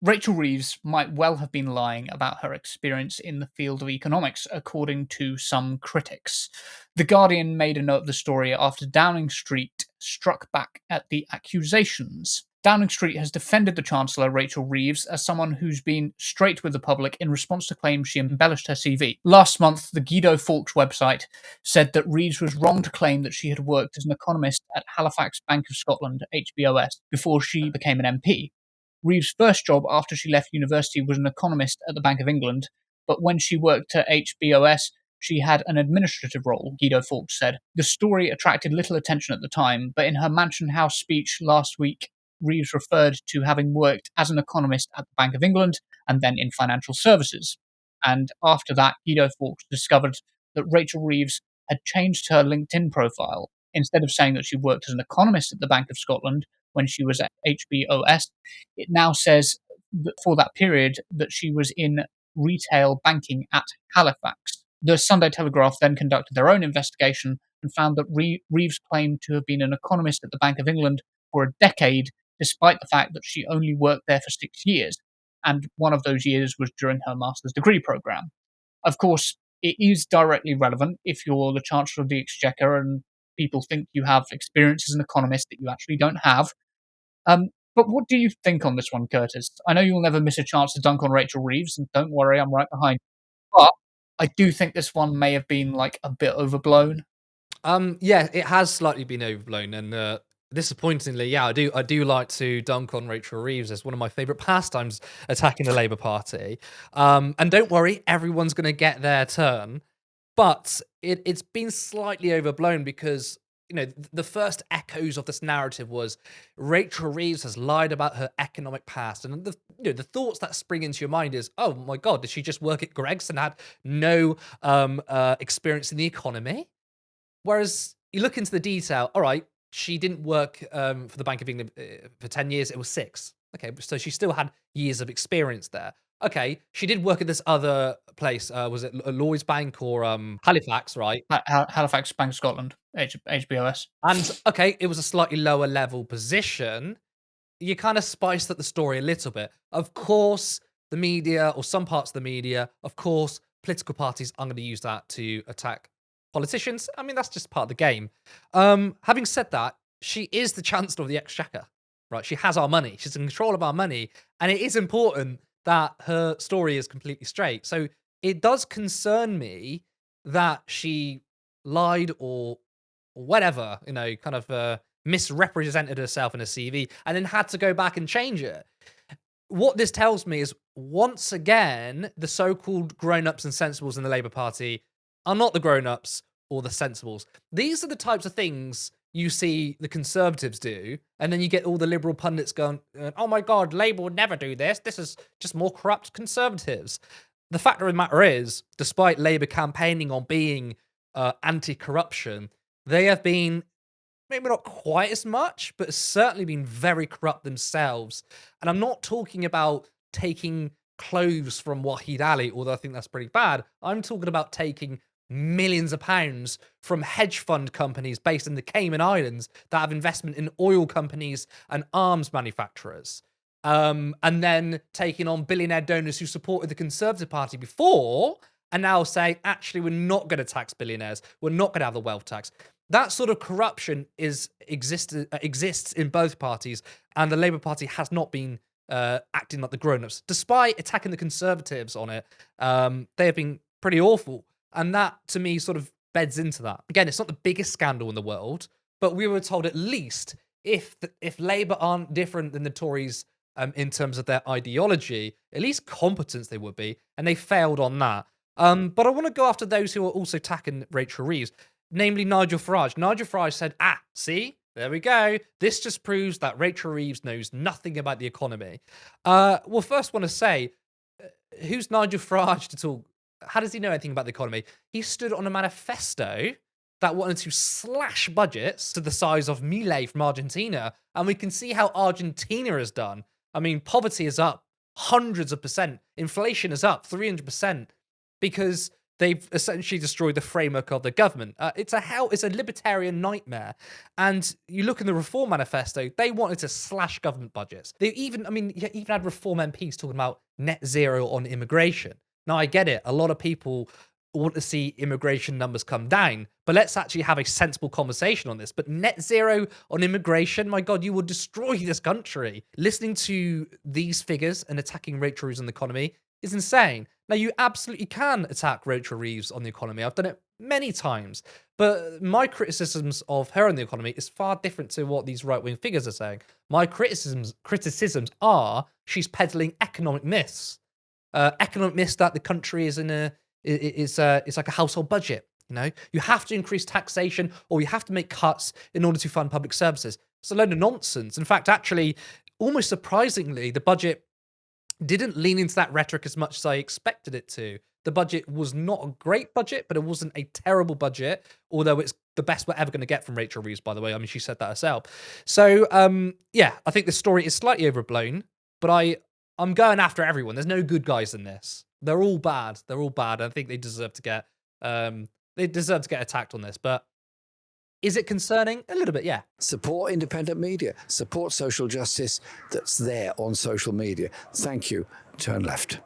Rachel Reeves might well have been lying about her experience in the field of economics, according to some critics. The Guardian made a note of the story after Downing Street struck back at the accusations. Downing Street has defended the Chancellor, Rachel Reeves, as someone who's been straight with the public in response to claims she embellished her CV. Last month, the Guido Fawkes website said that Reeves was wrong to claim that she had worked as an economist at Halifax Bank of Scotland, HBOS, before she became an MP. Reeves' first job after she left university was an economist at the Bank of England, but when she worked at HBOS, she had an administrative role, Guido Fawkes said. The story attracted little attention at the time, but in her Mansion House speech last week, Reeves referred to having worked as an economist at the Bank of England and then in financial services. And after that, Guido Fawkes discovered that Rachel Reeves had changed her LinkedIn profile. Instead of saying that she worked as an economist at the Bank of Scotland when she was at HBOS, it now says that for that period that she was in retail banking at Halifax. The Sunday Telegraph then conducted their own investigation and found that Reeves claimed to have been an economist at the Bank of England for a decade, despite the fact that she only worked there for 6 years, and one of those years was during her master's degree programme. Of course, it is directly relevant if you're the Chancellor of the Exchequer and people think you have experience as an economist that you actually don't have. But what do you think on this one, Curtis? I know you'll never miss a chance to dunk on Rachel Reeves, and don't worry, I'm right behind you. But I do think this one may have been like a bit overblown. Yeah, it has slightly been overblown, and disappointingly, yeah, I do like to dunk on Rachel Reeves as one of my favorite pastimes, attacking the Labour Party. And don't worry, everyone's going to get their turn, but it's been slightly overblown because the first echoes of this narrative was Rachel Reeves has lied about her economic past, and the thoughts that spring into your mind is, oh my god, did she just work at Greggs and had no experience in the economy? Whereas you look into the detail, all right, she didn't work for the Bank of England for 10 years, it was 6. Okay, so she still had years of experience there. Okay, she did work at this other place, was it Lloyds Bank or Halifax, right? Halifax Bank of Scotland, HBOS. And okay, it was a slightly lower level position. You kind of spiced up the story a little bit. Of course, the media or some parts of the media, of course, political parties are going to use that to attack politicians. I mean, that's just part of the game. Having said that, she is the Chancellor of the Exchequer, right? She has our money. She's in control of our money. And it is important that her story is completely straight. So it does concern me that she lied or whatever, kind of misrepresented herself in a CV and then had to go back and change it. What this tells me is, once again, the so-called grown-ups and sensibles in the Labour Party are not the grown-ups or the sensibles. These are the types of things you see the Conservatives do, and then you get all the Liberal pundits going, oh my god, Labour would never do this. This is just more corrupt Conservatives. The fact of the matter is, despite Labour campaigning on being anti-corruption, they have been maybe not quite as much, but certainly been very corrupt themselves. And I'm not talking about taking clothes from Daly, although I think that's pretty bad. I'm talking about taking millions of pounds from hedge fund companies based in the Cayman Islands that have investment in oil companies and arms manufacturers. And then taking on billionaire donors who supported the Conservative Party before and now saying, actually, we're not going to tax billionaires. We're not going to have the wealth tax. That sort of corruption exists in both parties, and the Labour Party has not been acting like the grown-ups. Despite attacking the Conservatives on it, they have been pretty awful. And that, to me, sort of beds into that. Again, it's not the biggest scandal in the world, but we were told at least if Labour aren't different than the Tories in terms of their ideology, at least competence they would be, and they failed on that. But I want to go after those who are also attacking Rachel Reeves, namely Nigel Farage. Nigel Farage said, see, there we go. This just proves that Rachel Reeves knows nothing about the economy. Well, first want to say, who's Nigel Farage to talk? How does he know anything about the economy? He stood on a manifesto that wanted to slash budgets to the size of Milei from Argentina. And we can see how Argentina has done. I mean, poverty is up hundreds of percent. Inflation is up 300%. Because They've essentially destroyed the framework of the government. It's a libertarian nightmare. And you look in the Reform Manifesto, they wanted to slash government budgets. They even, you even had Reform MPs talking about net zero on immigration. Now, I get it. A lot of people want to see immigration numbers come down, but let's actually have a sensible conversation on this. But net zero on immigration, my God, you will destroy this country. Listening to these figures and attacking Rachel Reeves on the economy is insane. Now, you absolutely can attack Rachel Reeves on the economy. I've done it many times, but my criticisms of her on the economy is far different to what these right-wing figures are saying. My criticisms are she's peddling economic myths. Economic myths that the country is it's like a household budget. You know, you have to increase taxation or you have to make cuts in order to fund public services. It's a load of nonsense. In fact, actually, almost surprisingly, the budget didn't lean into that rhetoric as much as I expected it to. The budget was not a great budget, but it wasn't a terrible budget, although it's the best we're ever going to get from Rachel Reeves, by the way. I mean, she said that herself. So, yeah, I think the story is slightly overblown, but I'm going after everyone. There's no good guys in this. They're all bad. They're all bad. I think they deserve to get attacked on this. But is it concerning? A little bit, yeah. Support independent media. Support social justice that's there on social media. Thank you. Turn left.